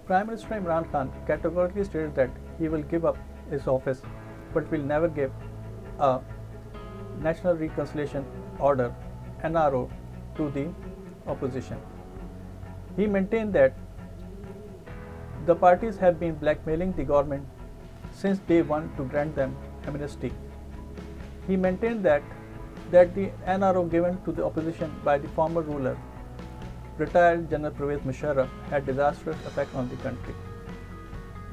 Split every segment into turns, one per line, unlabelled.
Prime Minister Imran Khan categorically stated that he will give up his office but will never give a National Reconciliation Order (NRO) to the opposition. He maintained that the parties have been blackmailing the government since day one to grant them amnesty. He maintained that the NRO given to the opposition by the former ruler, retired General Pervez Musharraf, had disastrous effect on the country,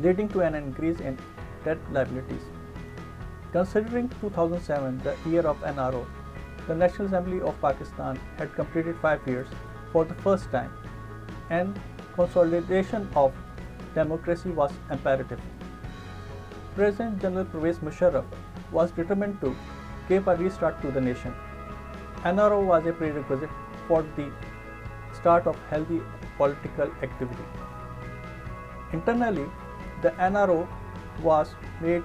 leading to an increase in debt liabilities. Considering 2007, the year of NRO, the National Assembly of Pakistan had completed 5 years for the first time, and consolidation of democracy was imperative. President General Pervez Musharraf was determined to give a restart to the nation. NRO was a prerequisite for the start of healthy political activity. Internally, the NRO was made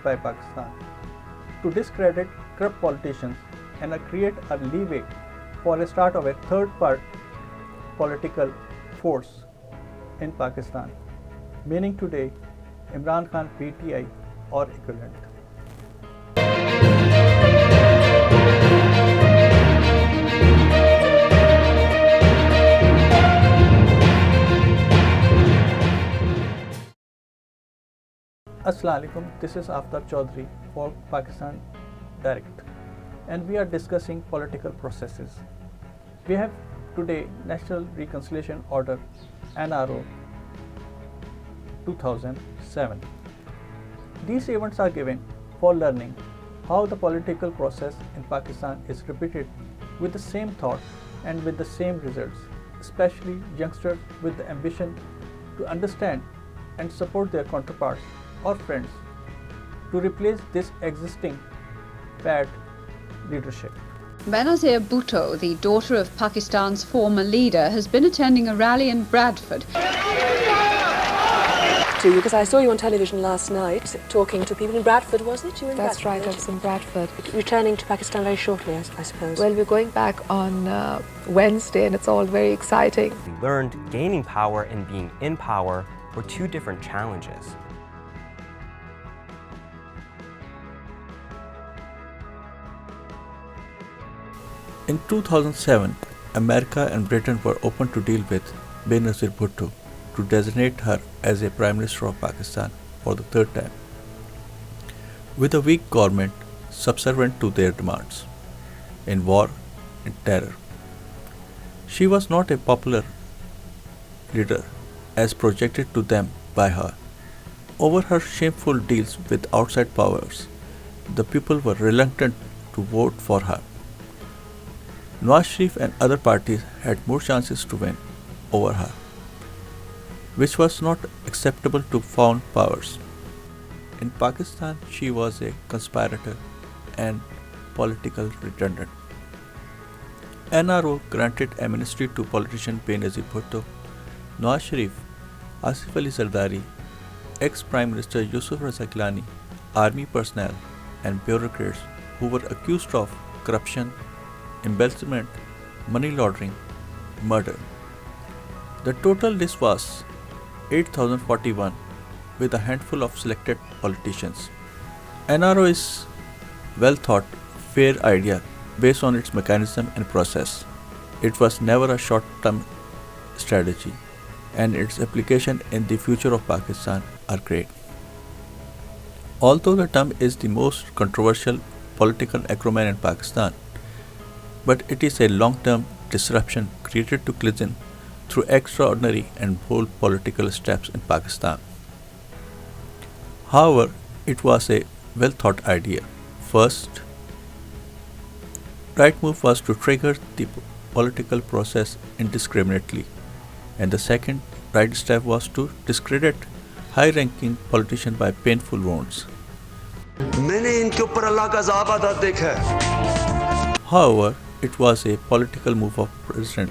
by Pakistan to discredit corrupt politicians and create a leeway for a start of a third-party political force in Pakistan, meaning today Imran Khan PTI or equivalent. Assalamu alaikum, this is Aftab Chaudhary for Pakistan Direct, and we are discussing political processes. We have today National Reconciliation Order (NRO) 2007. These events are given for learning how the political process in Pakistan is repeated with the same thought and with the same results, especially youngsters with the ambition to understand and support their counterparts or friends to replace this existing bad leadership.
Benazir Bhutto, the daughter of Pakistan's former leader, has been attending a rally in Bradford.
To you, because I saw you on television last night talking to people in Bradford, wasn't it? You were in
That's
Bradford,
right, I was in Bradford.
Returning to Pakistan very shortly, I suppose.
Well, we're going back on Wednesday and it's all very exciting.
We learned gaining power and being in power were two different challenges.
In 2007, America and Britain were open to deal with Benazir Bhutto to designate her as a Prime Minister of Pakistan for the third time, with a weak government subservient to their demands in war and terror. She was not a popular leader as projected to them by her. Over her shameful deals with outside powers, the people were reluctant to vote for her. Nawaz Sharif and other parties had more chances to win over her, which was not acceptable to foreign powers. In Pakistan, she was a conspirator and political redundant. NRO granted amnesty to politician Benazir Bhutto, Nawaz Sharif, Asif Ali Zardari, ex-Prime Minister Yusuf Raza Gilani, army personnel and bureaucrats who were accused of corruption, embezzlement, money laundering, murder. The total list was 8,041 with a handful of selected politicians. NRO is well thought, fair idea based on its mechanism and process. It was never a short-term strategy, and its application in the future of Pakistan are great. Although the term is the most controversial political acronym in Pakistan, but it is a long-term disruption created to cleanse through extraordinary and bold political steps in Pakistan. However, it was a well-thought idea. First, right move was to trigger the political process indiscriminately, and the second right step was to discredit high-ranking politicians by painful wounds. However, it was a political move of President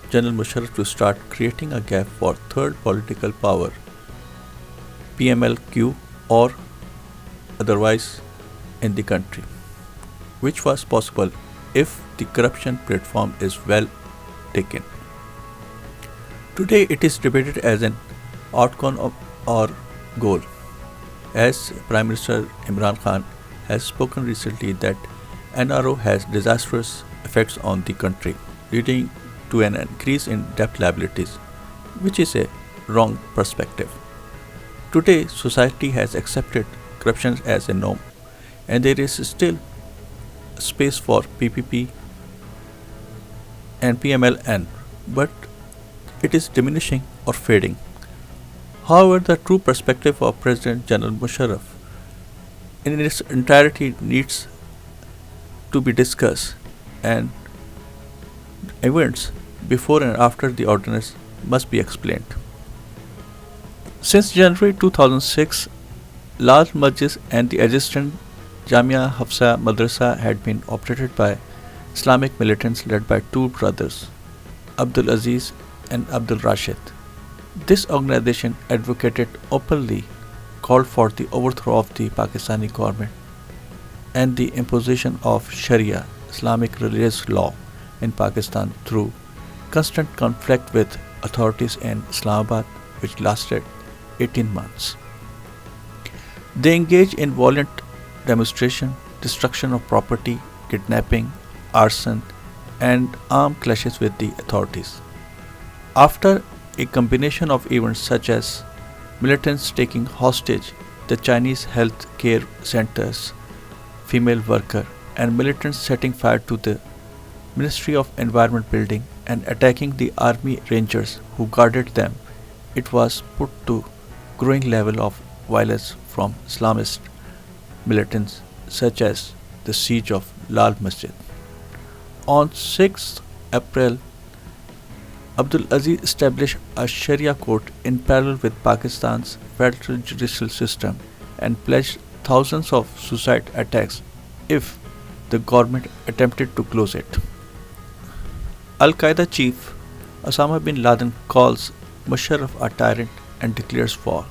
General Musharraf to start creating a gap for third political power, PMLQ or otherwise, in the country, which was possible if the corruption platform is well taken. Today it is debated as an outcome or goal, as Prime Minister Imran Khan has spoken recently that NRO has disastrous effects on the country, leading to an increase in debt liabilities, which is a wrong perspective. Today, society has accepted corruption as a norm, and there is still space for PPP and PMLN, but it is diminishing or fading. However, the true perspective of President General Musharraf in its entirety needs to be discussed, and events before and after the ordinance must be explained. Since January 2006, Lal Masjid and the adjacent Jamia Hafsa Madrasa had been operated by Islamic militants led by two brothers, Abdul Aziz and Abdul Rashid. This organization advocated openly, called for the overthrow of the Pakistani government and the imposition of Sharia, Islamic religious law, in Pakistan through constant conflict with authorities in Islamabad, which lasted 18 months. They engaged in violent demonstration, destruction of property, kidnapping, arson, and armed clashes with the authorities. After a combination of events such as militants taking hostage the Chinese health care center's female worker and militants setting fire to the Ministry of Environment building and attacking the army rangers who guarded them, it was put to growing level of violence from Islamist militants such as the siege of Lal Masjid. On 6 April, Abdul Aziz established a Sharia court in parallel with Pakistan's federal judicial system and pledged thousands of suicide attacks if the government attempted to close it. Al-Qaeda chief Osama bin Laden calls Musharraf a tyrant and declares war.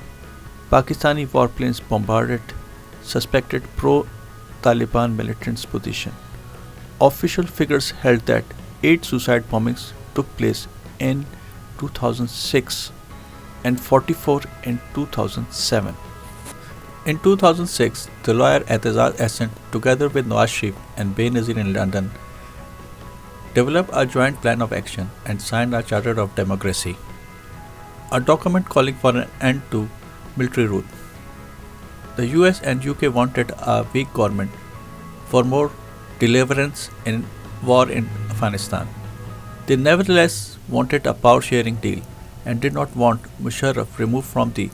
Pakistani warplanes bombarded suspected pro-Taliban militants' position. Official figures held that 8 suicide bombings took place in 2006 and 44 in 2007. In 2006, the lawyer Etazaz Ahsan, together with Nawaz Sharif and Benazir in London, developed a joint plan of action and signed a Charter of Democracy, a document calling for an end to military rule. The US and UK wanted a weak government for more deliverance in war in Afghanistan. They nevertheless wanted a power-sharing deal and did not want Musharraf removed from the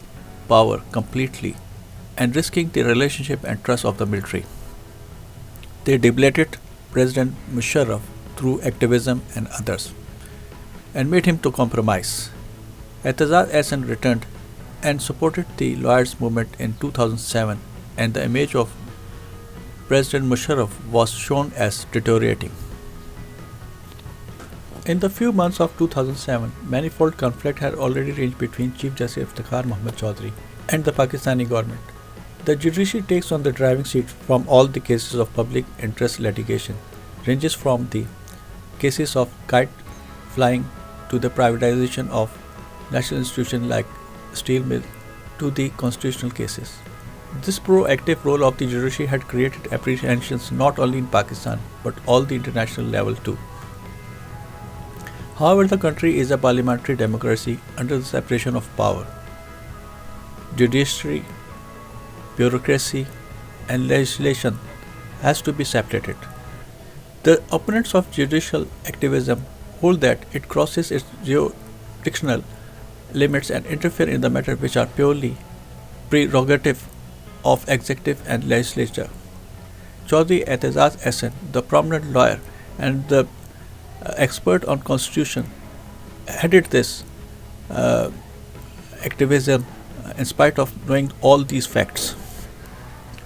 power completely and risking the relationship and trust of the military. They debated President Musharraf through activism and others and made him to compromise. Etazaz Ahsan returned and supported the lawyers' movement in 2007, and the image of President Musharraf was shown as deteriorating. In the few months of 2007, manifold conflict had already raged between Chief Justice Iftikhar Muhammad Chaudhry and the Pakistani government. The judiciary takes on the driving seat from all the cases of public interest litigation, ranges from the cases of kite flying to the privatization of national institutions like steel mill to the constitutional cases. This proactive role of the judiciary had created apprehensions not only in Pakistan but all the international level too. However, the country is a parliamentary democracy under the separation of power. Judiciary, bureaucracy, and legislation has to be separated. The opponents of judicial activism hold that it crosses its jurisdictional limits and interfere in the matters which are purely prerogative of executive and legislature. Chaudhry Etazaz Ahsan, the prominent lawyer and the expert on constitution, headed this activism in spite of knowing all these facts.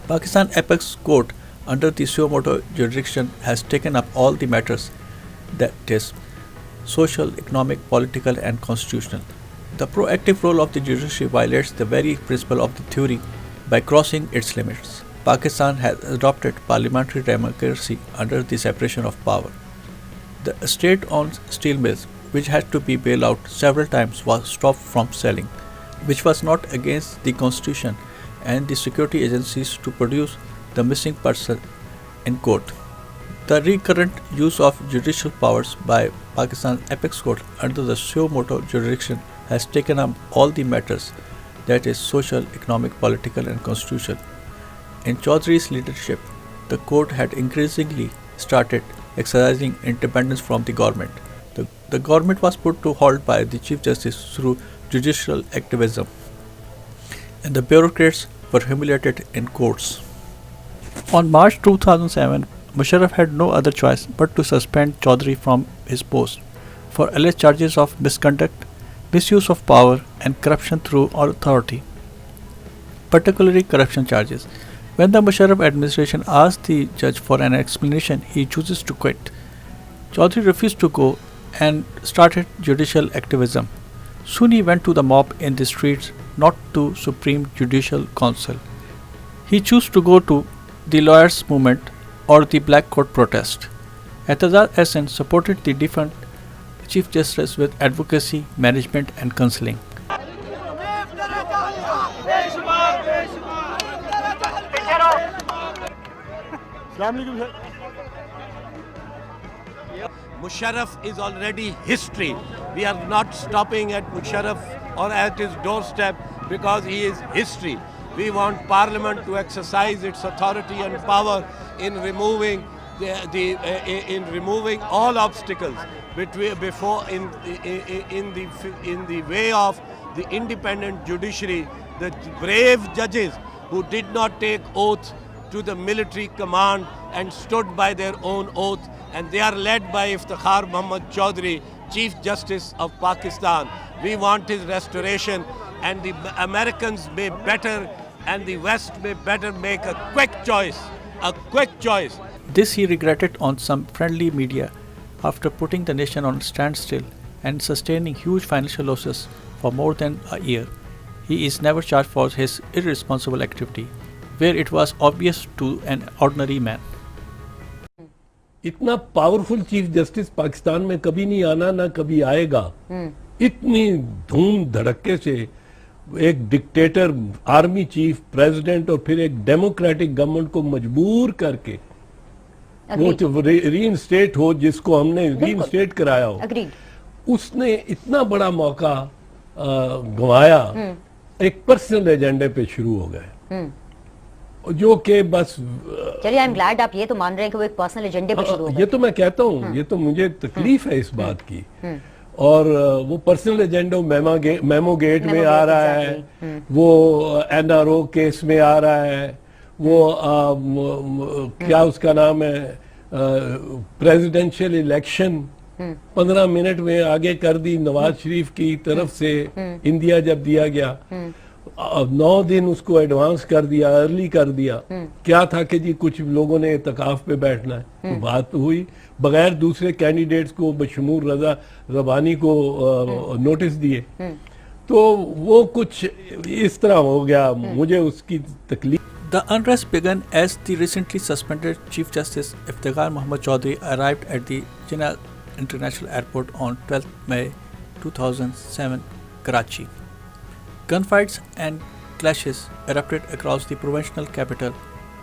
Pakistan Apex Court under the suo motu jurisdiction has taken up all the matters, that is, social, economic, political and constitutional. The proactive role of the judiciary violates the very principle of the theory by crossing its limits. Pakistan has adopted parliamentary democracy under the separation of power. The state owns steel mills, which had to be bailed out several times, was stopped from selling, which was not against the constitution and the security agencies to produce the missing person in court. The recurrent use of judicial powers by Pakistan's apex court under the suo motu jurisdiction has taken up all the matters, that is social, economic, political and constitutional. In Chaudhry's leadership, the court had increasingly started exercising independence from the government. The government was put to halt by the Chief Justice through judicial activism, and the bureaucrats were humiliated in courts. On March 2007, Musharraf had no other choice but to suspend Chaudhry from his post for alleged charges of misconduct, misuse of power and corruption through authority, particularly corruption charges. When the Musharraf administration asked the judge for an explanation, he chooses to quit. Chaudhry refused to go and started judicial activism. Soon he went to the mob in the streets, not to Supreme Judicial Council. He chose to go to the lawyers' movement or the Black Court protest. Ehtijaj Ahsan supported the defunct Chief Justice with advocacy, management and counseling.
Musharraf is already history. We are not stopping at Musharraf or at his doorstep because he is history. We want Parliament to exercise its authority and power in removing removing all obstacles before in the way of the independent judiciary, the brave judges who did not take oath to the military command and stood by their own oath, and they are led by Iftikhar Muhammad Chaudhry, Chief Justice of Pakistan. We want his restoration, and the Americans may better and the West may better make a quick choice. This he regretted on some friendly media after putting the nation on standstill and sustaining huge financial losses for more than a year. He is never charged for his irresponsible activity, where it was obvious to an ordinary man.
इतना powerful chief justice Pakistan में कभी नहीं आना, ना कभी आएगा। इतनी धूम धड़क्के से एक डिक्टेटर, आर्मी चीफ, प्रेसिडेंट और फिर एक डेमोक्रेटिक गवर्नमेंट को मजबूर करके वो रीइंस्टेट हो, जिसको हमने रीइंस्टेट कराया हो, उसने इतना बड़ा मौका गंवाया, एक पर्सनल एजेंडे पे शुरू हो गए, जो कि बस
चलिए आई एम ग्लैड आप ये तो मान रहे हैं कि वो एक पर्सनल एजेंडे पे शुरू हो गए।
ये तो मैं कहता हूँ, ये तो मुझे तकलीफ है इस बात की। और वो पर्सनल एजेंडा मेमो गेट में आ रहा है, वो एनआरओ केस में आ रहा है, वो क्या उसका नाम है, प्रेसिडेंशियल इलेक्शन 15 मिनट में आगे कर दी नवाज शरीफ की तरफ से, इंडिया जब दिया गया 9 दिन उसको एडवांस कर दिया, अर्ली कर दिया। क्या था कि जी कुछ लोगों ने इत्तेकाफ पे बैठना है, तो बात हुई बगैर दूसरे कैंडिडेट्स को बशमूर रजा रबानी को नोटिस दिए, तो वो कुछ इस तरह हो गया, मुझे उसकी तकलीफ।
The unrest began as the recently suspended Chief Justice Iftikhar Muhammad Chaudhry arrived at the Jinnah International Airport on 12 May 2007, Karachi. Gunfights and clashes erupted across the provincial capital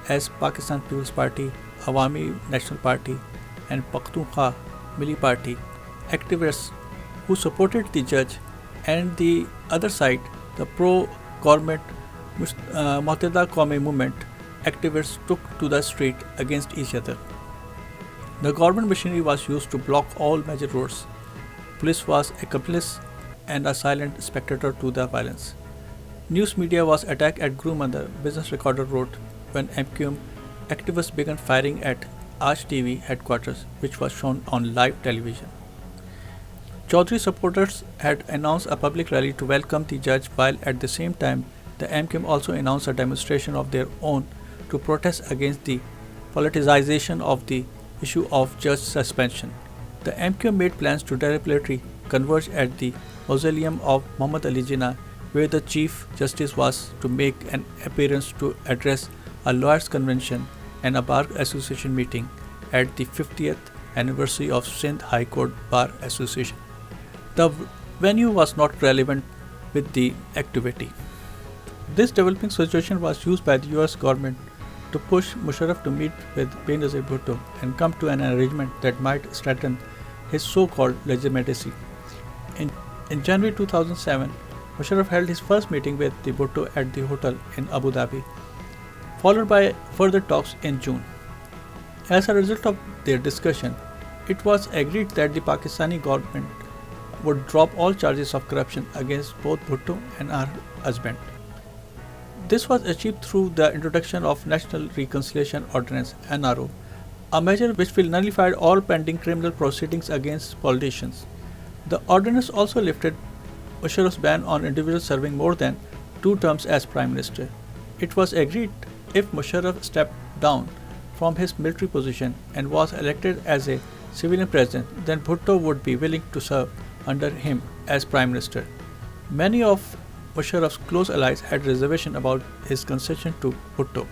as Pakistan People's Party, Awami National Party and Pakhtunkhwa Milli Party activists who supported the judge and the other side, the pro-government Muhteda Qawmi movement activists took to the street against each other. The government machinery was used to block all major roads. Police was accomplice and a silent spectator to the violence. News media was attacked at Guru Mandir Business Recorder Road when MQM activists began firing at Aaj TV headquarters, which was shown on live television. Chaudhry supporters had announced a public rally to welcome the judge, while at the same time the MQM also announced a demonstration of their own to protest against the politicization of the issue of judge suspension. The MQM made plans to deliberately converge at the mausoleum of Muhammad Ali Jinnah, where the Chief Justice was to make an appearance to address a lawyers' convention and a Bar Association meeting at the 50th anniversary of Sindh High Court Bar Association. the venue was not relevant with the activity. This developing situation was used by the US government to push Musharraf to meet with Benazir Bhutto and come to an arrangement that might strengthen his so-called legitimacy. In January 2007, Musharraf held his first meeting with the Bhutto at the hotel in Abu Dhabi, followed by further talks in June. As a result of their discussion, it was agreed that the Pakistani government would drop all charges of corruption against both Bhutto and her husband. This was achieved through the introduction of National Reconciliation Ordinance (NRO), a measure which will nullify all pending criminal proceedings against politicians. The ordinance also lifted Musharraf's ban on individuals serving more than 2 terms as Prime Minister. It was agreed if Musharraf stepped down from his military position and was elected as a civilian president, then Bhutto would be willing to serve under him as Prime Minister. Many of Musharraf's close allies had reservation about his concession to Bhutto.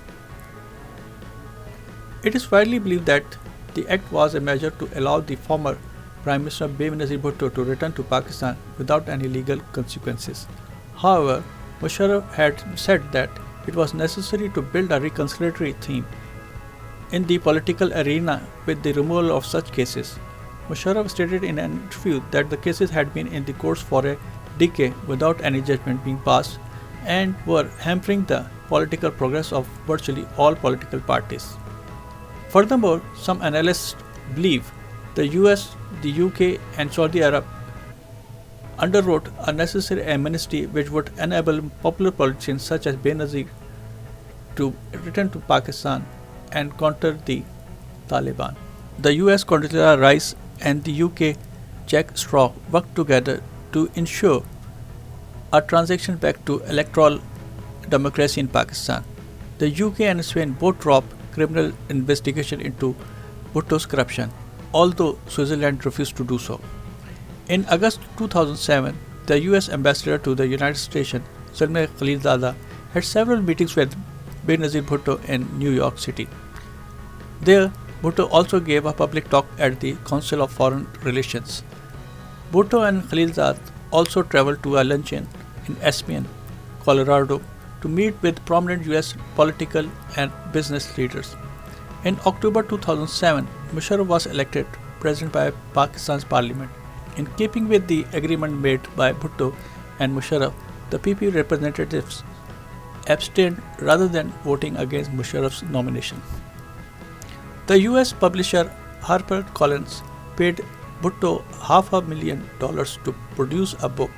It is widely believed that the act was a measure to allow the former Prime Minister Benazir Bhutto to return to Pakistan without any legal consequences. However, Musharraf had said that it was necessary to build a reconciliatory theme in the political arena with the removal of such cases. Musharraf stated in an interview that the cases had been in the courts for a decade without any judgment being passed and were hampering the political progress of virtually all political parties. Furthermore, some analysts believe the US, the UK and Saudi Arabia underwrote a necessary amnesty which would enable popular politicians such as Benazir to return to Pakistan and counter the Taliban. The US Condoleezza Rice and the UK Jack Straw worked together to ensure a transition back to electoral democracy in Pakistan. The UK and Spain both dropped criminal investigation into Bhutto's corruption, although Switzerland refused to do so. In August 2007, the US ambassador to the United States, Zalmay Khalilzada, had several meetings with Benazir Bhutto in New York City. There, Bhutto also gave a public talk at the Council of Foreign Relations. Bhutto and Khalilzad also traveled to a luncheon in Aspen, Colorado, to meet with prominent US political and business leaders. In October 2007, Musharraf was elected president by Pakistan's parliament. In keeping with the agreement made by Bhutto and Musharraf, the PP representatives abstained rather than voting against Musharraf's nomination. The US publisher HarperCollins paid Bhutto $500,000 to produce a book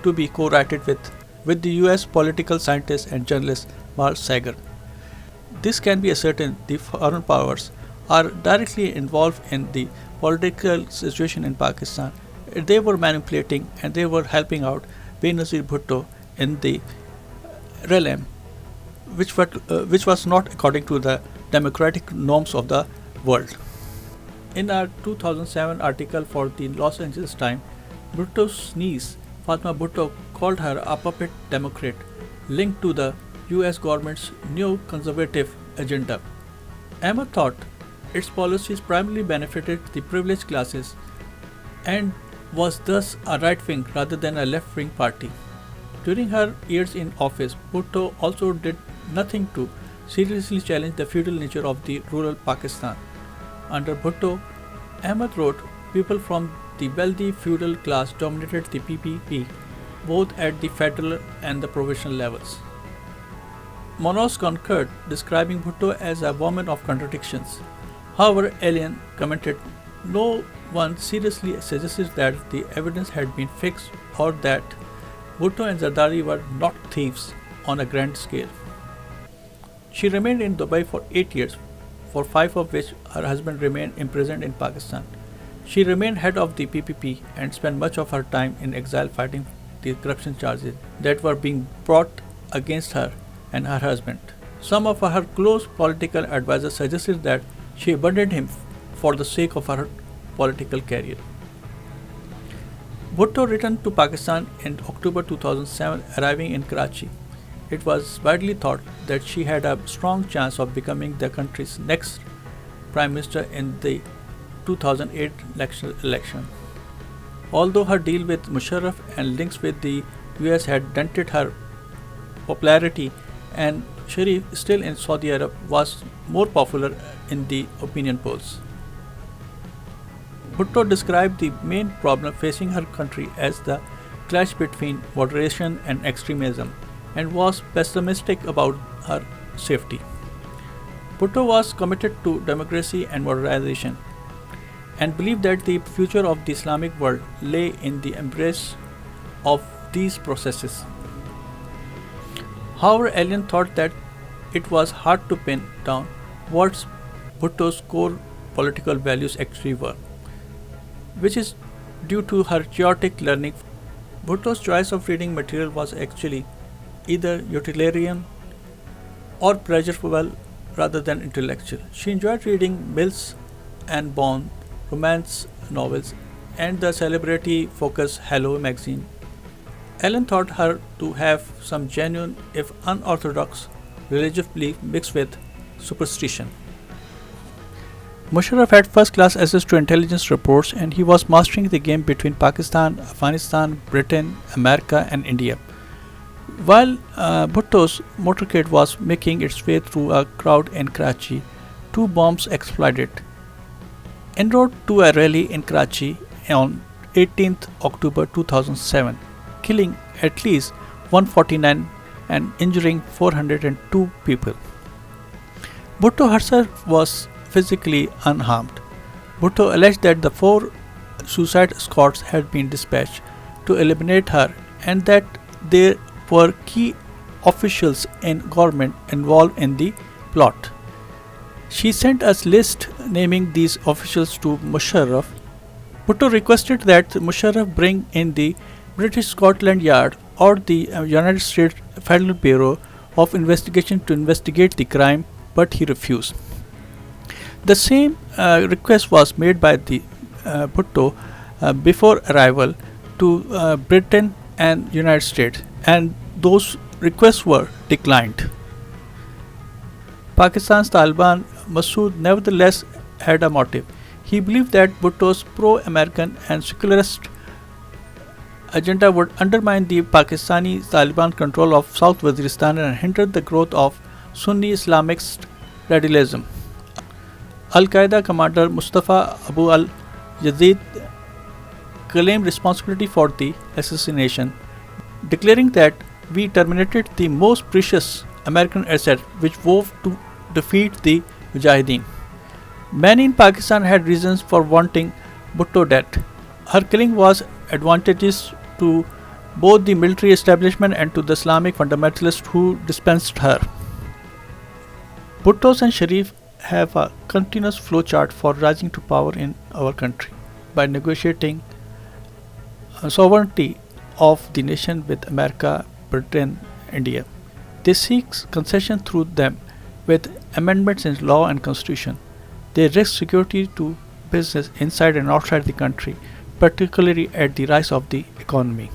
to be co-written with the US political scientist and journalist Mark Sager. This can be ascertained the foreign powers are directly involved in the political situation in Pakistan. They were manipulating and they were helping out Benazir Bhutto in the realm which was not according to the democratic norms of the world. In a 2007 article for the Los Angeles Times, Bhutto's niece Fatma Bhutto called her a puppet Democrat linked to the US government's new conservative agenda. Ahmed thought its policies primarily benefited the privileged classes and was thus a right-wing rather than a left-wing party. During her years in office, Bhutto also did nothing to seriously challenge the feudal nature of the rural Pakistan. Under Bhutto, Ahmed wrote, people from the wealthy feudal class dominated the PPP both at the federal and the provincial levels. Monos concurred, describing Bhutto as a woman of contradictions. However, Alien commented, no one seriously suggested that the evidence had been fixed or that Bhutto and Zardari were not thieves on a grand scale. She remained in Dubai for 8 years, for 5 of which her husband remained imprisoned in Pakistan. She remained head of the PPP and spent much of her time in exile fighting the corruption charges that were being brought against her and her husband. Some of her close political advisors suggested that she abandoned him for the sake of her political career. Bhutto returned to Pakistan in October 2007, arriving in Karachi. It was widely thought that she had a strong chance of becoming the country's next Prime Minister in the 2008 election. Although her deal with Musharraf and links with the US had dented her popularity, and Sharif, still in Saudi Arabia, was more popular in the opinion polls. Bhutto described the main problem facing her country as the clash between moderation and extremism, and was pessimistic about her safety. Bhutto was committed to democracy and modernization, and believed that the future of the Islamic world lay in the embrace of these processes. However, Allen thought that it was hard to pin down what Bhutto's core political values actually were, which is due to her chaotic learning. Bhutto's choice of reading material was actually either utilitarian or pleasurable rather than intellectual. She enjoyed reading Mills and Bond, romance novels, and the celebrity-focused Hello magazine. Allen thought her to have some genuine, if unorthodox, religious belief mixed with superstition. Musharraf had first-class access to intelligence reports, and he was mastering the game between Pakistan, Afghanistan, Britain, America, and India. While Bhutto's motorcade was making its way through a crowd in Karachi, two bombs exploded. En route to a rally in Karachi on 18th October 2007, killing at least 149 and injuring 402 people. Bhutto herself was physically unharmed. Bhutto alleged that the 4 suicide squads had been dispatched to eliminate her, and that there were key officials in government involved in the plot. She sent a list naming these officials to Musharraf. Bhutto requested that Musharraf bring in the British Scotland Yard or the United States Federal Bureau of Investigation to investigate the crime, but he refused. The same request was made by the Bhutto before arrival to Britain and United States, and those requests were declined. Pakistan's Taliban Masood nevertheless had a motive. He believed that Bhutto's pro-American and secularist agenda would undermine the Pakistani Taliban control of South Waziristan and hinder the growth of Sunni Islamist radicalism. Al-Qaeda commander Mustafa Abu al-Yazid claimed responsibility for the assassination, declaring that we terminated the most precious American asset which vowed to defeat the Mujahideen. Many in Pakistan had reasons for wanting Bhutto dead. Her killing was advantageous to both the military establishment and to the Islamic fundamentalists who dispensed her. Bhuttos and Sharif have a continuous flowchart for rising to power in our country by negotiating sovereignty of the nation with America, Britain, India. They seek concession through them with amendments in law and constitution. They risk security to business inside and outside the country, particularly at the rise of the economy.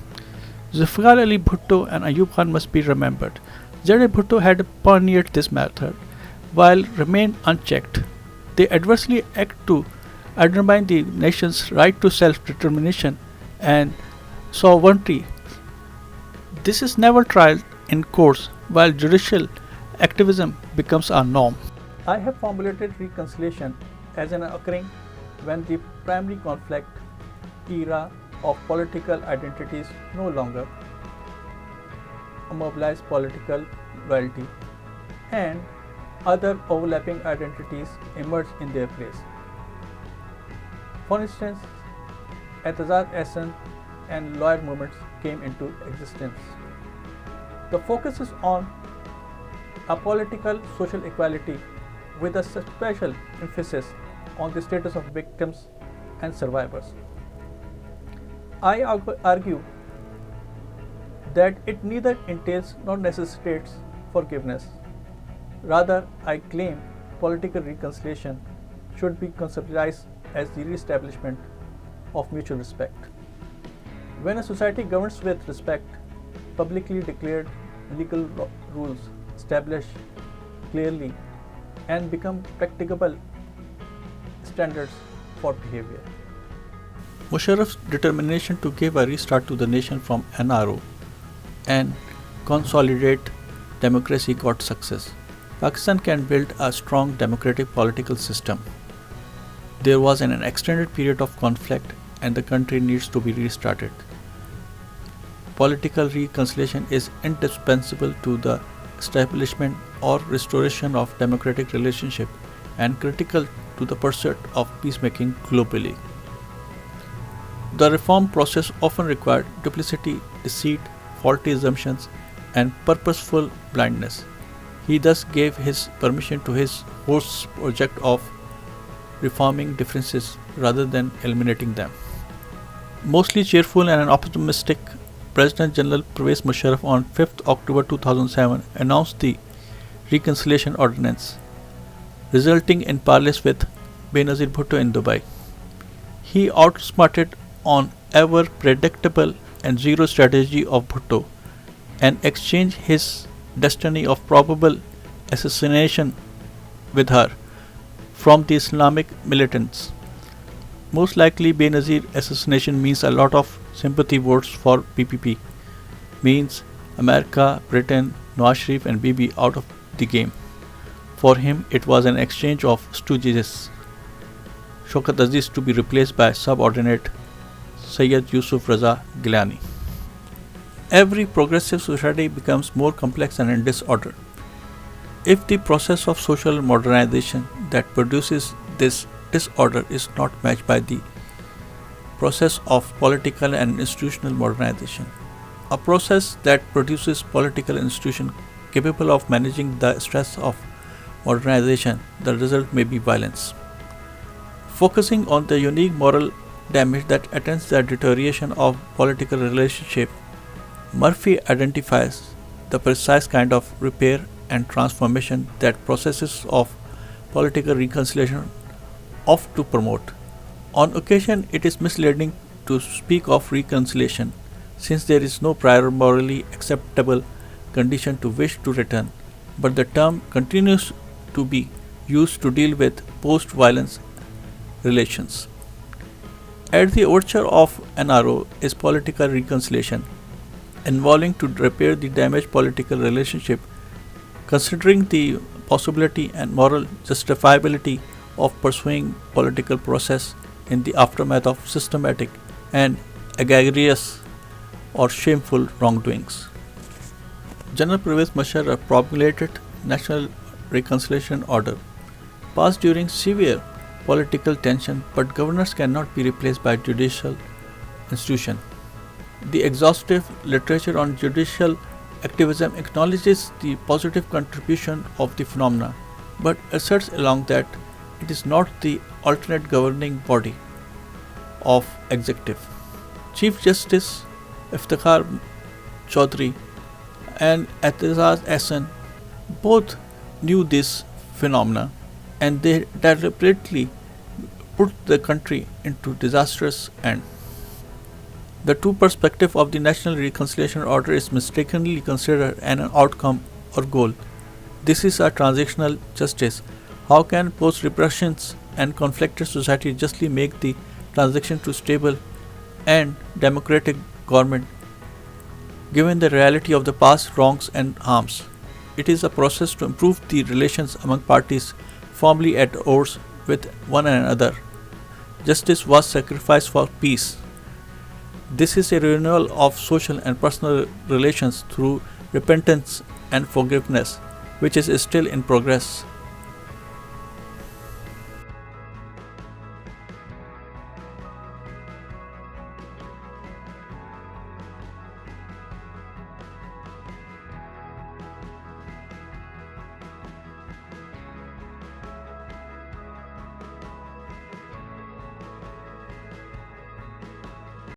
Zulfikar Ali Bhutto and Ayub Khan must be remembered. Z.A. Bhutto had pioneered this method while remained unchecked. They adversely act to undermine the nation's right to self-determination and sovereignty. This is never tried in courts, while judicial activism becomes a norm. I have formulated reconciliation as an occurring when the primary conflict era of political identities no longer mobilize political loyalty, and other overlapping identities emerge in their place. For instance, Ehtijaj Ahsan and lawyer movements came into existence. The focus is on a political social equality with a special emphasis on the status of victims and survivors. I argue that it neither entails nor necessitates forgiveness. Rather, I claim political reconciliation should be conceptualized as the re-establishment of mutual respect. When a society governs with respect, publicly declared legal rules establish clearly and become practicable standards for behavior. Musharraf's determination to give a restart to the nation from NRO and consolidate democracy got success. Pakistan can build a strong democratic political system. There was an extended period of conflict and the country needs to be restarted. Political reconciliation is indispensable to the establishment or restoration of democratic relationship and critical to the pursuit of peacemaking globally. The reform process often required duplicity, deceit, faulty assumptions, and purposeful blindness. He thus gave his permission to his host's project of reforming differences rather than eliminating them. Mostly cheerful and optimistic, President General Pervez Musharraf on 5th October 2007 announced the Reconciliation Ordinance, resulting in parleys with Benazir Bhutto in Dubai. He outsmarted on ever predictable and zero strategy of Bhutto and exchanged his destiny of probable assassination with her from the Islamic militants. Most likely Benazir assassination means a lot of sympathy votes for PPP, means America, Britain, Nawaz Sharif and Bibi out of the game. For him it was an exchange of stooges. Shaukat Aziz to be replaced by subordinate Sayyid Yusuf Raza Gilani. Every progressive society becomes more complex and in disorder. If the process of social modernization that produces this disorder is not matched by the process of political and institutional modernization, a process that produces political institutions capable of managing the stress of modernization, the result may be violence. Focusing on the unique moral damage that attends the deterioration of political relationship, Murphy identifies the precise kind of repair and transformation that processes of political reconciliation ought to promote. On occasion, it is misleading to speak of reconciliation, since there is no prior morally acceptable condition to which to return, but the term continues to be used to deal with post-violence relations. At the overture of NRO is political reconciliation, involving to repair the damaged political relationship, considering the possibility and moral justifiability of pursuing political process in the aftermath of systematic and egregious or shameful wrongdoings. General Pervez Musharraf promulgated National Reconciliation Order, passed during severe political tension, but governors cannot be replaced by judicial institution. The exhaustive literature on judicial activism acknowledges the positive contribution of the phenomena, but asserts along that it is not the alternate governing body of executive. Chief Justice Iftikhar Chaudhry and Atazaz Ahsan both knew this phenomena, and they deliberately put the country into disastrous end. The true perspective of the National Reconciliation Order is mistakenly considered an outcome or goal. This is a transitional justice. How can post-repressions and conflicted society justly make the transition to stable and democratic government, given the reality of the past wrongs and harms? It is a process to improve the relations among parties firmly at odds with one another. Justice was sacrificed for peace. This is a renewal of social and personal relations through repentance and forgiveness, which is still in progress.